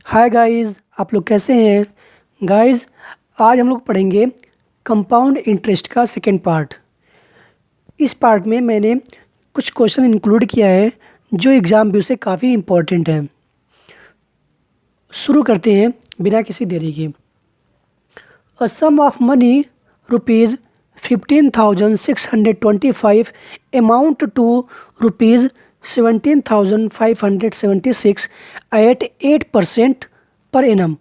Hi guys, आप लोग कैसे हैं। गाइस, आज हम लोग पढ़ेंगे कंपाउंड इंटरेस्ट का सेकंड पार्ट। इस पार्ट में मैंने कुछ क्वेश्चन इंक्लूड किया है जो एग्ज़ाम व्यू से काफ़ी इम्पोर्टेंट है। शुरू करते हैं बिना किसी देरी के। A sum of money rupees 15,625 amount to rupees 17,576 at 8% per annum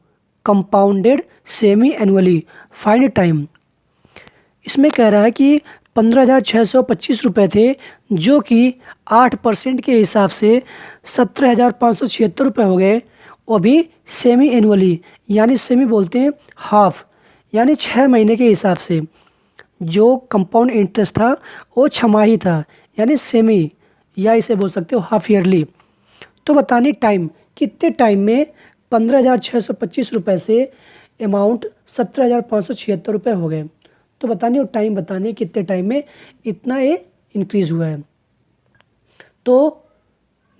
compounded semi annually find time. इसमें कह रहा है कि 15,625 रुपये थे जो कि 8% के हिसाब से 17,576 रुपये हो गए। और भी सेमी एनुअली यानी सेमी बोलते हैं हाफ, यानी 6 महीने के हिसाब से जो कंपाउंड इंटरेस्ट था वो छमाही था, यानी सेमी, या इसे बोल सकते हो हाफ ईयरली। तो बतानी टाइम, कितने टाइम में 15,625 रुपये से अमाउंट 17,576 रुपये हो गए। तो बतानी और टाइम बतानी कितने टाइम में इतना ये इंक्रीज़ हुआ है। तो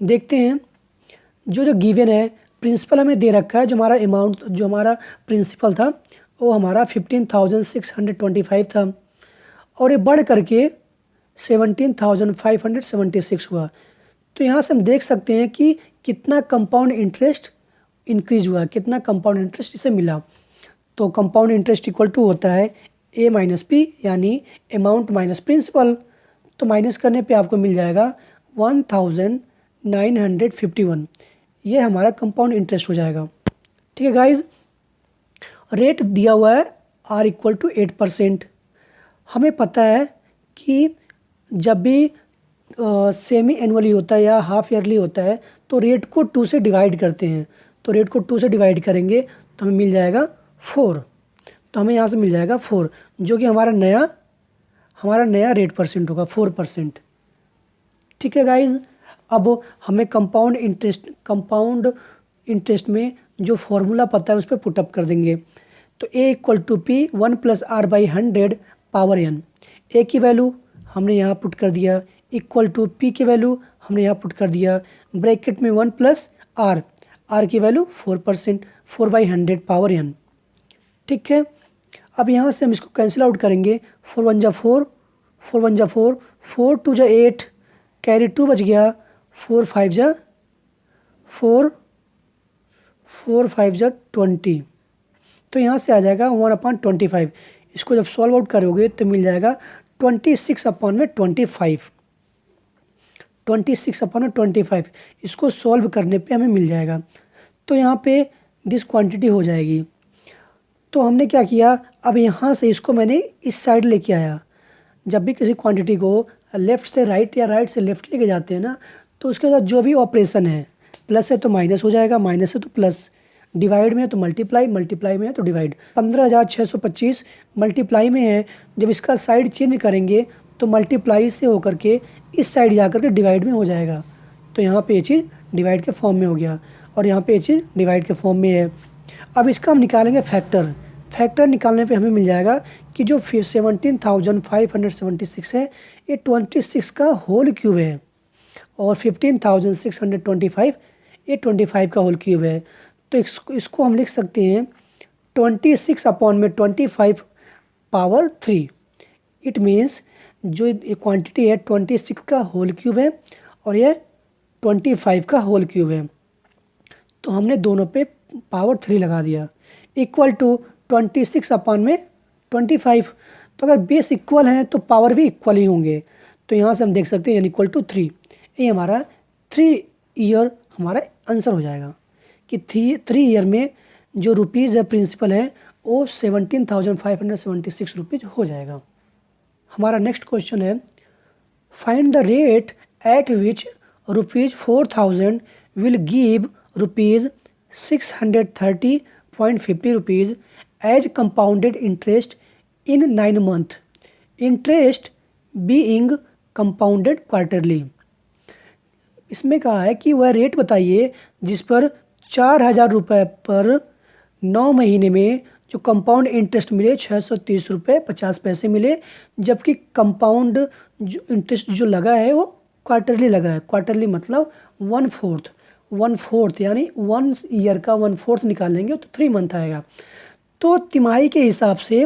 देखते हैं, जो गिवन है प्रिंसिपल हमें दे रखा है। जो हमारा अमाउंट, जो हमारा प्रिंसिपल था वो हमारा 15,625 था और ये बढ़ करके 17,576 हुआ। तो यहाँ से हम देख सकते हैं कि कितना कंपाउंड इंटरेस्ट इंक्रीज हुआ, कितना कंपाउंड इंटरेस्ट इसे मिला। तो कंपाउंड इंटरेस्ट इक्वल टू होता है ए माइनस पी, यानी अमाउंट माइनस प्रिंसिपल। तो माइनस करने पे आपको मिल जाएगा 1,951। ये हमारा कंपाउंड इंटरेस्ट हो जाएगा। ठीक है गाइज, रेट दिया हुआ है आर इक्वल टू 8%। हमें पता है कि जब भी सेमी एनुअली होता है या हाफ ईयरली होता है तो रेट को 2 से डिवाइड करते हैं। तो रेट को 2 से डिवाइड करेंगे तो हमें मिल जाएगा 4। तो हमें यहाँ से मिल जाएगा 4, जो कि हमारा नया रेट परसेंट होगा 4%। ठीक है गाइज, अब हमें कंपाउंड इंटरेस्ट में जो फॉर्मूला पता है उस पर पुटअप कर देंगे। तो A equal to P 1+r/100 power n। A की वैल्यू हमने यहाँ पुट कर दिया, इक्वल टू पी की वैल्यू हमने यहाँ पुट कर दिया, ब्रैकेट में 1+r, r की वैल्यू 4%, 4/100 पावर n। ठीक है, अब यहाँ से हम इसको कैंसिल आउट करेंगे। 4 1 जा 4, 4 1 जा 4, 4 2 जा 8, कैरी 2 बच गया, 4 5 जा 4, 4 5 जा 20। तो यहाँ से आ जाएगा 1/25। इसको जब सॉल्व आउट करोगे तो मिल जाएगा 26/25। 26/25 इसको सॉल्व करने पे हमें मिल जाएगा। तो यहाँ पे दिस क्वांटिटी हो जाएगी। तो हमने क्या किया, अब यहाँ से इसको मैंने इस साइड लेके आया। जब भी किसी क्वांटिटी को लेफ़्ट से राइट या राइट से लेफ़्ट लेके जाते हैं ना, तो उसके साथ जो भी ऑपरेशन है, प्लस है तो माइनस हो जाएगा, माइनस है तो प्लस, डिवाइड में है तो मल्टीप्लाई, मल्टीप्लाई में है तो डिवाइड। 15,625 मल्टीप्लाई में है, जब इसका साइड चेंज करेंगे तो मल्टीप्लाई से होकर के इस साइड जा कर के डिवाइड में हो जाएगा। तो यहाँ पे ये चीज़ डिवाइड के फॉर्म में हो गया और यहाँ पे ये चीज़ डिवाइड के फॉर्म में है। अब इसका हम निकालेंगे फैक्टर। फैक्टर निकालने पे हमें मिल जाएगा कि जो 17,576 है ये 26 का होल क्यूब है और 15,625 ये 25 का होल क्यूब है। तो इसको हम लिख सकते हैं 26/25 पावर 3। इट मीन्स जो ये क्वांटिटी है 26 का होल क्यूब है और ये 25 का होल क्यूब है। तो हमने दोनों पे पावर 3 लगा दिया, इक्वल टू 26/25। तो अगर बेस इक्वल है तो पावर भी इक्वल ही होंगे। तो यहाँ से हम देख सकते हैं यानी इक्वल टू 3। ये हमारा 3 ईयर हमारा आंसर हो जाएगा कि 3 ईयर में जो रुपीज़ है प्रिंसिपल है वो 17,576 रुपीज़ हो जाएगा। हमारा नेक्स्ट क्वेश्चन है, find the rate at which rupees 4,000 will give rupees 630.50 rupees as compounded interest in 9 month, interest being compounded quarterly. इसमें कहा है कि वह रेट बताइए जिस पर 4,000 रुपये पर 9 महीने में जो कंपाउंड इंटरेस्ट मिले 630 रुपये 50 पैसे मिले, जबकि कंपाउंड जो इंटरेस्ट जो लगा है वो क्वार्टरली लगा है। क्वार्टरली मतलब 1/4। 1/4 यानी 1 ईयर का 1/4 निकालेंगे तो 3 मंथ आएगा। तो तिमाही के हिसाब से,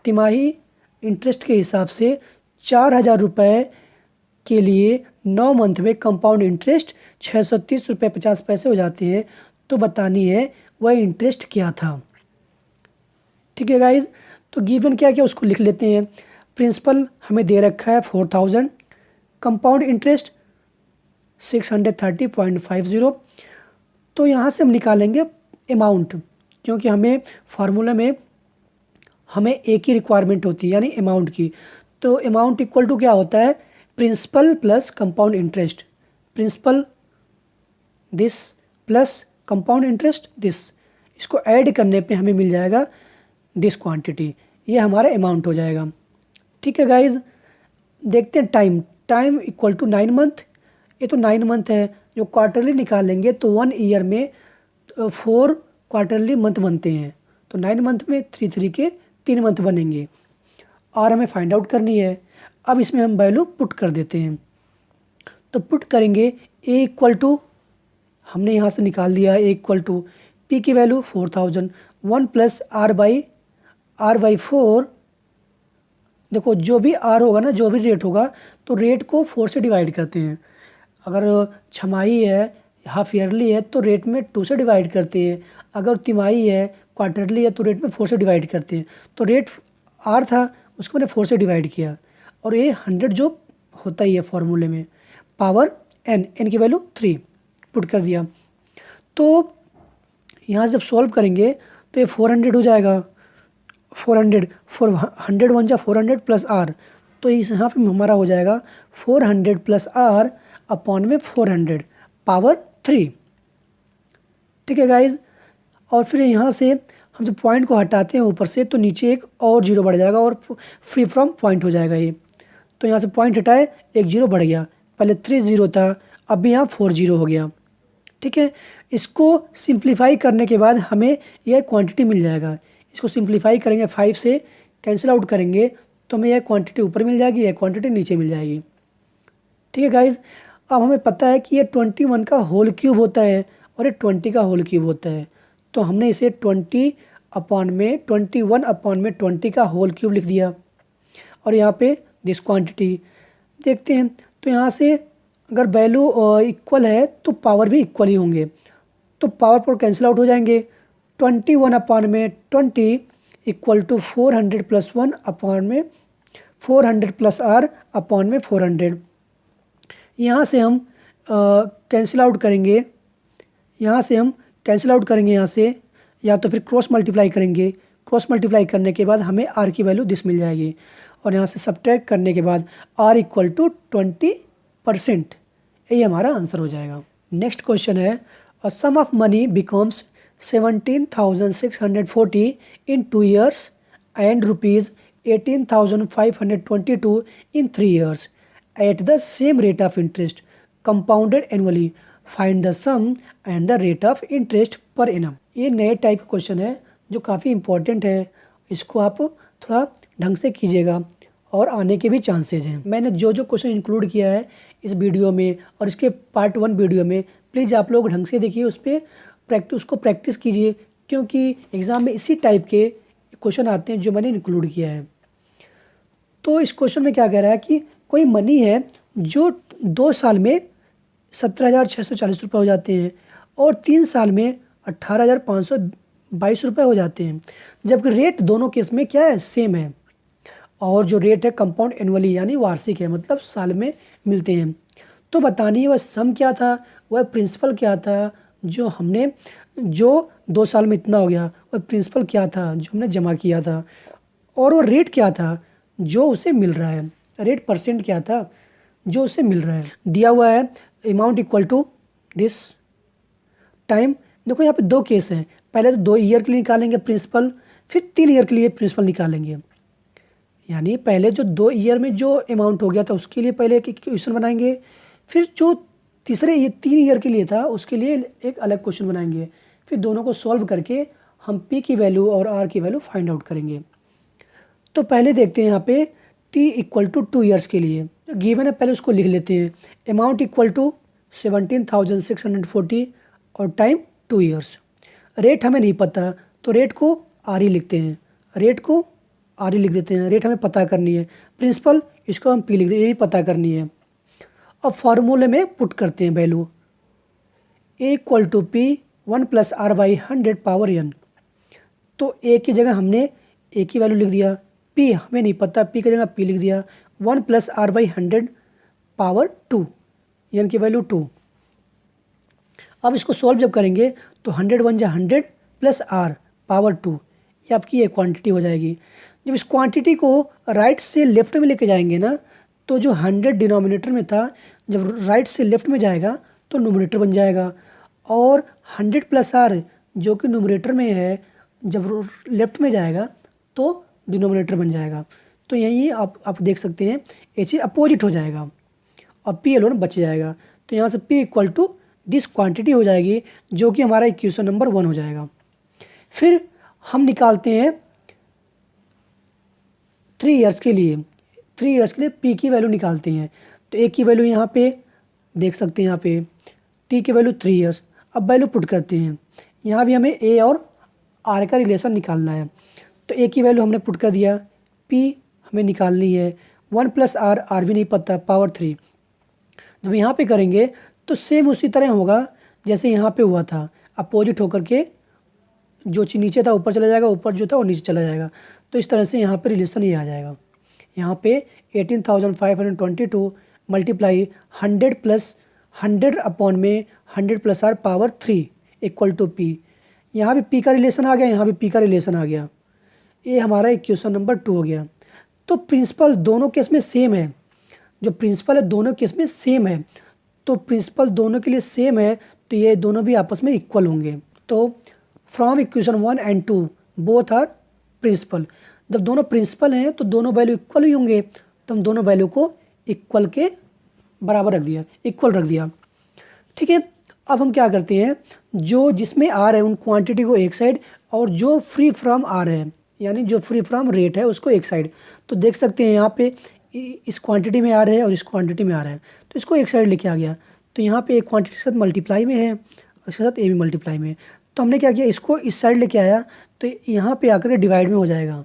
तिमाही इंटरेस्ट के हिसाब से 4,000 रुपये के लिए 9 मंथ में कंपाउंड इंटरेस्ट 630 रुपये 50 पैसे हो जाते हैं। तो बतानी है वह इंटरेस्ट क्या था। ठीक है गाइज, तो गिवन क्या क्या उसको लिख लेते हैं। प्रिंसिपल हमें दे रखा है 4,000, कंपाउंड इंटरेस्ट 630.50। तो यहाँ से हम निकालेंगे अमाउंट, क्योंकि हमें फार्मूला में हमें एक ही रिक्वायरमेंट होती है यानी अमाउंट की। तो अमाउंट इक्वल टू क्या होता है, principal plus compound interest, principal this plus compound interest this, इसको ऐड करने पे हमें मिल जाएगा दिस क्वांटिटी, ये हमारा अमाउंट हो जाएगा। ठीक है गाइज, देखते हैं time, time equal to 9 month, ये तो 9 मंथ है। जो क्वार्टरली निकालेंगे तो 1 ईयर में 4 क्वार्टरली मंथ बनते हैं, तो 9 मंथ में 3 के 3 मंथ बनेंगे और हमें फाइंड आउट करनी है। अब इसमें हम वैल्यू पुट कर देते हैं, तो पुट करेंगे ए इक्वल टू, हमने यहाँ से निकाल दिया ए इक्वल टू पी की वैल्यू 4,000, 1 प्लस आर बाई 4। देखो जो भी आर होगा ना, जो भी रेट होगा, तो रेट को 4 से डिवाइड करते हैं। अगर छमाही है, हाफ ईयरली है, तो रेट में 2 से डिवाइड करते हैं। अगर तिमाही है, क्वार्टरली है, तो रेट में 4 से डिवाइड करते हैं। तो रेट आर था, उसको मैंने 4 से डिवाइड किया, और ये 100 जो होता ही है फॉर्मूले में, पावर एन, एन की वैल्यू 3 पुट कर दिया। तो यहाँ से जब सॉल्व करेंगे तो ये 400 हो जाएगा, 400 400 1 जा 400 प्लस आर, तो इस यहाँ पे हमारा हो जाएगा 400 प्लस आर अपॉन में 400 पावर 3। ठीक है गाइज, और फिर यहाँ से हम जब पॉइंट को हटाते हैं ऊपर से, तो नीचे एक और जीरो बढ़ जाएगा और फ्री फ्रॉम पॉइंट हो जाएगा ये। तो यहाँ से पॉइंट हटाए, एक जीरो बढ़ गया, पहले 3 0 था, अब भी यहाँ 4 0 हो गया। ठीक है, इसको सिंप्लीफाई करने के बाद हमें यह क्वांटिटी मिल जाएगा। इसको सिंप्लीफाई करेंगे, 5 से कैंसिल आउट करेंगे तो हमें यह क्वांटिटी ऊपर मिल जाएगी, यह क्वांटिटी नीचे मिल जाएगी। ठीक है गाइज, अब हमें पता है कि ये 21 का होल क्यूब होता है और ये 20 का होल क्यूब होता है। तो हमने इसे 21 अपॉन में 20 का होल क्यूब लिख दिया, और यहाँ पे दिस क्वांटिटी देखते हैं। तो यहाँ से अगर वैल्यू इक्वल है तो पावर भी इक्वल ही होंगे, तो पावर पर कैंसिल आउट हो जाएंगे। 21 अपॉन में 20 इक्वल टू 400 प्लस 1 अपॉन में 400 प्लस आर अपॉन में 400। यहाँ से हम कैंसिल आउट करेंगे, यहाँ से या तो फिर क्रॉस मल्टीप्लाई करेंगे। क्रॉस मल्टीप्लाई करने के बाद हमें आर की वैल्यू दिस मिल जाएगी, और यहाँ से सब्ट्रैक्ट करने के बाद आर इक्वल टू 20%, यही हमारा आंसर हो जाएगा। नेक्स्ट क्वेश्चन है, a sum of money becomes 17,640 in 2 years and rupees 18,522 in 3 years at the same rate of interest compounded annually. Find the sum and the rate of interest per annum. ये नए type का question है जो काफ़ी important है, इसको आप थोड़ा ढंग से कीजिएगा और आने के भी चांसेज हैं। मैंने जो जो क्वेश्चन इंक्लूड किया है इस वीडियो में और इसके पार्ट 1 वीडियो में, प्लीज़ आप लोग ढंग से देखिए, उस पर उसको प्रैक्टिस कीजिए, क्योंकि एग्ज़ाम में इसी टाइप के क्वेश्चन आते हैं जो मैंने इंक्लूड किया है। तो इस क्वेश्चन में क्या कह रहा है कि कोई मनी है जो 2 साल में 17,640 रुपये हो जाते हैं और 3 साल में 18,522 रुपये हो जाते हैं, जबकि रेट दोनों केस में क्या है, सेम है, और जो रेट है कंपाउंड एनुअली यानी वार्षिक है, मतलब साल में मिलते हैं। तो बतानी है वह सम क्या था, वह प्रिंसिपल क्या था जो 2 साल में इतना हो गया, वह प्रिंसिपल क्या था जो हमने जमा किया था, और वो रेट क्या था जो उसे मिल रहा है, रेट परसेंट क्या था जो उसे मिल रहा है। दिया हुआ है amount equal to this time. देखो यहाँ पे 2 केस हैं, पहले तो 2 ईयर के लिए निकालेंगे प्रिंसिपल, फिर 3 ईयर के लिए प्रिंसिपल निकालेंगे। यानी पहले जो 2 ईयर में जो अमाउंट हो गया था उसके लिए पहले एक क्वेश्चन बनाएंगे, फिर जो 3 ईयर के लिए था उसके लिए एक अलग क्वेश्चन बनाएंगे, फिर दोनों को सॉल्व करके हम पी की वैल्यू और आर की वैल्यू फाइंड आउट करेंगे। तो पहले देखते हैं यहाँ पे टी इक्वल टू 2 ईयर्स के लिए जो गिवन है, पहले उसको लिख लेते हैं। अमाउंट इक्वल टू 17,640 और टाइम 2 ईयर्स। रेट हमें नहीं पता तो रेट को आर ही लिखते हैं, रेट को आर ही लिख देते हैं। रेट हमें पता करनी है, प्रिंसिपल इसको हम पी लिख देते हैं, ये भी पता करनी है। अब फार्मूले में पुट करते हैं value, A equal to P 1 + r/100 तो ए की जगह हमने ए की वैल्यू लिख दिया, पी हमें नहीं पता, पी की जगह पी लिख दिया, 1 + r/100 यानी कि वैल्यू 2। अब इसको सॉल्व जब करेंगे तो 100 × 1 = 100 + r/2 ये आपकी ये क्वांटिटी हो जाएगी। जब इस क्वांटिटी को राइट से लेफ्ट में लेके जाएंगे ना, तो जो 100 डिनोमिनेटर में था जब राइट से लेफ्ट में जाएगा तो न्यूमरेटर बन जाएगा, और 100 + r जो कि न्यूमरेटर में है जब लेफ्ट में जाएगा तो डिनोमिनेटर बन जाएगा। तो यही आप देख सकते हैं ये चीज़ अपोजिट हो जाएगा और पी एलोन बच जाएगा। तो यहाँ से P equal to this quantity हो जाएगी, जो कि हमारा इक्वेशन नंबर 1 हो जाएगा। फिर हम निकालते हैं 3 ईयर्स के लिए, 3 ईयर्स के लिए पी की वैल्यू निकालते हैं। तो ए की वैल्यू यहाँ पे देख सकते हैं, यहाँ पे टी की वैल्यू 3 ईयर्स। अब वैल्यू पुट करते हैं, यहाँ भी हमें ए और आर का रिलेशन निकालना है। तो ए की वैल्यू हमने पुट कर दिया, पी हमें निकालनी है, 1 + r, आर भी नहीं पता, पावर 3। जब यहाँ पे करेंगे तो सेम उसी तरह होगा जैसे यहाँ पे हुआ था, अपोजिट होकर के जो चीज़ नीचे था ऊपर चला जाएगा, ऊपर जो था वो नीचे चला जाएगा। तो इस तरह से यहाँ पे रिलेशन ये आ जाएगा। यहाँ पे 18,522 मल्टीप्लाई 100 + 100 अपॉन में 100 + r power 3 equal to P. यहाँ भी पी का रिलेशन आ गया, यहाँ भी पी का रिलेशन आ गया। ये हमारा इक्वेशन नंबर 2 हो गया। तो प्रिंसिपल दोनों केस में सेम है, जो प्रिंसिपल है दोनों केस में सेम है। तो प्रिंसिपल दोनों के लिए सेम है तो ये दोनों भी आपस में इक्वल होंगे। तो from equation 1 and 2 both are principal. जब दोनों प्रिंसिपल हैं तो दोनों वैल्यू इक्वल ही होंगे, तो हम दोनों वैल्यू को इक्वल के बराबर रख दिया, इक्वल रख दिया। ठीक है, अब हम क्या करते हैं, जो जिसमें आर है उन क्वांटिटी को एक साइड, और जो फ्री फ्रॉम आर है यानी जो फ्री फ्रॉम रेट है उसको एक साइड। तो देख सकते हैं यहाँ पे इस क्वांटिटी में आ रहा है और इस क्वांटिटी में आ रहा है, तो इसको एक साइड लेके आ गया। तो यहाँ पे एक क्वांटिटी के साथ मल्टीप्लाई में है और इसके साथ ए भी मल्टीप्लाई में है। तो हमने क्या किया, इसको इस साइड लेके आया तो यहाँ पे आकर के डिवाइड में हो जाएगा।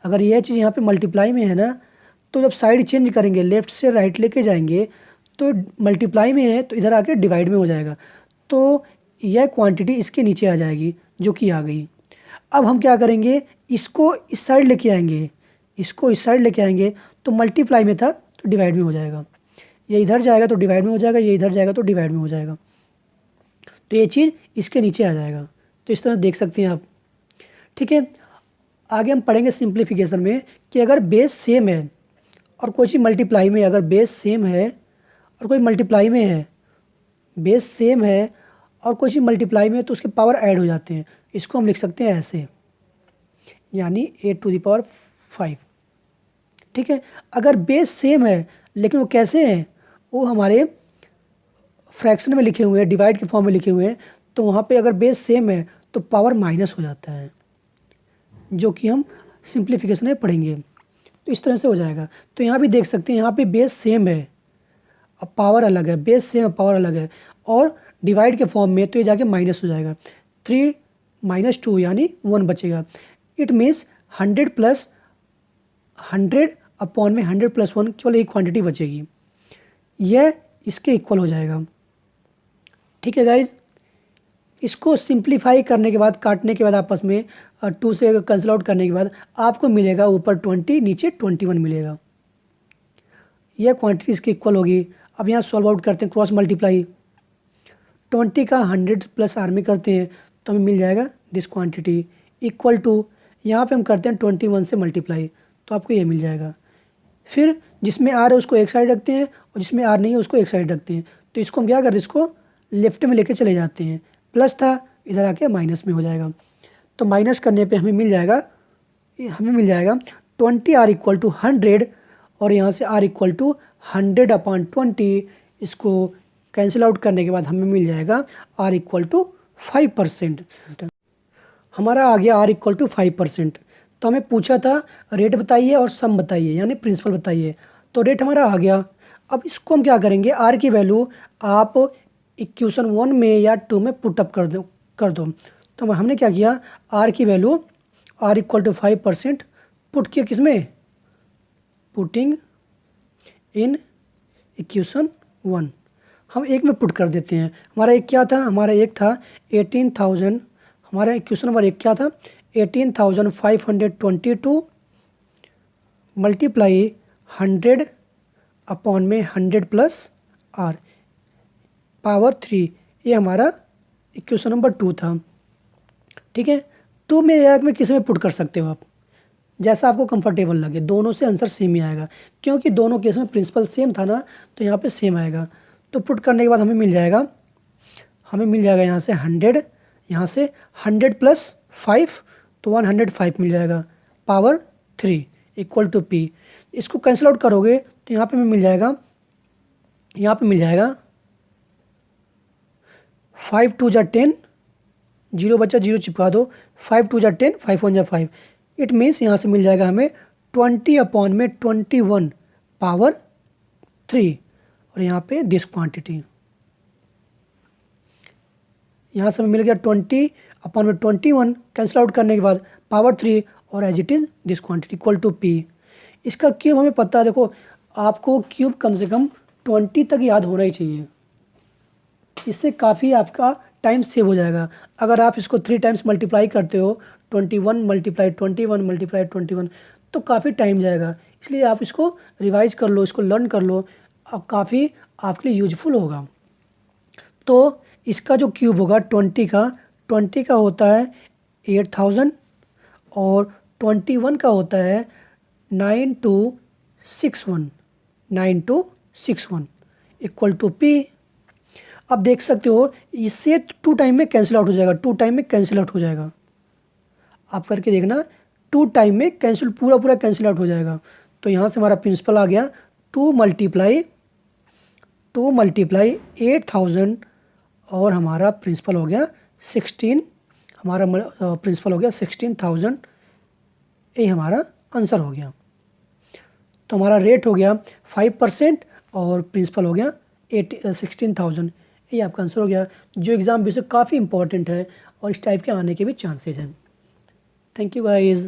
अगर यह चीज़ यहाँ पे मल्टीप्लाई में है ना, तो जब साइड चेंज करेंगे लेफ्ट से राइट लेके जाएंगे तो मल्टीप्लाई में है तो इधर आके डिवाइड में हो जाएगा। तो यह क्वांटिटी इसके नीचे आ जाएगी जो कि आ गई। अब हम क्या करेंगे, इसको इस साइड लेके आएंगे, इसको इस साइड लेके आएंगे तो मल्टीप्लाई में था तो डिवाइड में हो जाएगा। ये इधर जाएगा तो डिवाइड में हो जाएगा, ये इधर जाएगा तो डिवाइड में हो जाएगा। तो ये चीज़ इसके नीचे आ जाएगा। तो इस तरह देख सकते हैं आप। ठीक है, आगे हम पढ़ेंगे सिंप्लीफिकेशन में कि अगर बेस सेम है और कोई चीज़ मल्टीप्लाई में, अगर बेस सेम है और कोई मल्टीप्लाई में है, बेस सेम है और कोई चीज़ मल्टीप्लाई में है तो उसके पावर ऐड हो जाते हैं। इसको हम लिख सकते हैं ऐसे, यानी 8⁵। ठीक है, अगर बेस सेम है लेकिन वो कैसे हैं, वो हमारे फ्रैक्शन में लिखे हुए हैं, डिवाइड के फॉर्म में लिखे हुए हैं, तो वहाँ पे अगर बेस सेम है तो पावर माइनस हो जाता है, जो कि हम सिंप्लीफिकेशन में पढ़ेंगे। तो इस तरह से हो जाएगा। तो यहाँ भी देख सकते हैं, यहाँ पे बेस सेम है अब पावर अलग है, बेस सेम है पावर अलग है, और डिवाइड के फॉर्म में तो ये जाके माइनस हो जाएगा। 3 - 2 यानी 1 बचेगा। इट मीन्स 100 + 100 अपॉन में 100 + 1 केवल एक क्वांटिटी बचेगी, यह इसके इक्वल हो जाएगा। ठीक है गाइज, इसको सिंप्लीफाई करने के बाद, काटने के बाद आपस में 2 से कैंसिल आउट करने के बाद आपको मिलेगा ऊपर 20 नीचे 21 मिलेगा। यह क्वांटिटी इसकी इक्वल होगी। अब यहाँ सॉल्व आउट करते हैं, क्रॉस मल्टीप्लाई 20 का 100 + r में करते हैं तो हमें मिल जाएगा दिस क्वांटिटी इक्वल टू, यहाँ पे हम करते हैं 21 से मल्टीप्लाई तो आपको ये मिल जाएगा। फिर जिसमें r है उसको एक साइड रखते हैं और जिसमें r नहीं है उसको एक साइड रखते हैं। तो इसको हम क्या करते हैं, इसको लेफ्ट में लेके चले जाते हैं, प्लस था इधर आके माइनस में हो जाएगा। तो माइनस करने पे हमें मिल जाएगा 20r = 100 और यहाँ से r = 100/20। इसको कैंसिल आउट करने के बाद हमें मिल जाएगा r = 5%। हमारा आ गया r = 5%। तो हमें पूछा था रेट बताइए और सम बताइए यानी प्रिंसिपल बताइए, तो रेट हमारा आ गया। अब इसको हम क्या करेंगे, r की वैल्यू आप इक्वेशन 1 में या 2 में पुटअप कर दो। तो हमने क्या किया, आर की value R equal to 5% put किया किस में, पुटिंग इन इक्वेशन 1। हम एक में पुट कर देते हैं। हमारा एक क्या था, हमारा एक था 18,000, हमारा इक्वेशन नंबर एक क्या था 18,522 मल्टीप्लाई 100 अपॉन में 100 प्लस आर पावर 3, ये हमारा इक्वेशन नंबर 2 था। ठीक है, तो मैं एक में किस में पुट कर सकते हो आप, जैसा आपको कंफर्टेबल लगे। दोनों से आंसर सेम ही आएगा, क्योंकि दोनों केस में प्रिंसिपल सेम था ना, तो यहाँ पे सेम आएगा। तो पुट करने के बाद हमें मिल जाएगा यहाँ से 100, यहाँ से 100 प्लस 5, तो 105 मिल जाएगा पावर 3 इक्वल टू पी। इसको कैंसिल आउट करोगे तो यहाँ पे हमें मिल जाएगा, 5 2 जा 10, 0 बचा 0 चिपका दो, 5 2 जा 10, 5 1 जा 5। इट मीन्स यहाँ से मिल जाएगा हमें 20 अपॉन में 21 पावर 3, और यहाँ पे दिस क्वांटिटी, यहाँ से हमें मिल गया 20 अपॉन में 21, कैंसिल आउट करने के बाद पावर 3, और as it is this quantity equal to P. इसका क्यूब हमें पता है, देखो आपको क्यूब कम से कम 20 तक याद होना ही चाहिए, इससे काफ़ी आपका टाइम सेव हो जाएगा। अगर आप इसको 3 टाइम्स मल्टीप्लाई करते हो, 21 मल्टीप्लाई 21 मल्टीप्लाई 21, तो काफ़ी टाइम जाएगा। इसलिए आप इसको रिवाइज कर लो, इसको लर्न कर लो, अब काफ़ी आपके लिए यूजफुल होगा। तो इसका जो क्यूब होगा 20 का होता है 8000, और 21 का होता है 9261 इक्वल टू पी। अब देख सकते हो इससे 2 टाइम में कैंसिल आउट हो जाएगा, 2 टाइम में कैंसिल आउट हो जाएगा। आप करके देखना, 2 टाइम में कैंसिल पूरा कैंसिल आउट हो जाएगा। तो यहाँ से हमारा प्रिंसिपल आ गया 2 मल्टीप्लाई 8000, और हमारा प्रिंसिपल हो गया 16, हमारा प्रिंसिपल हो गया 16,000, ये हमारा आंसर हो गया। तो हमारा रेट हो गया 5% और प्रिंसिपल हो गया 16,000, ये आपका आंसर हो गया, जो एग्ज़ाम भी से काफ़ी इंपॉर्टेंट है और इस टाइप के आने के भी चांसेज हैं। Thank you guys.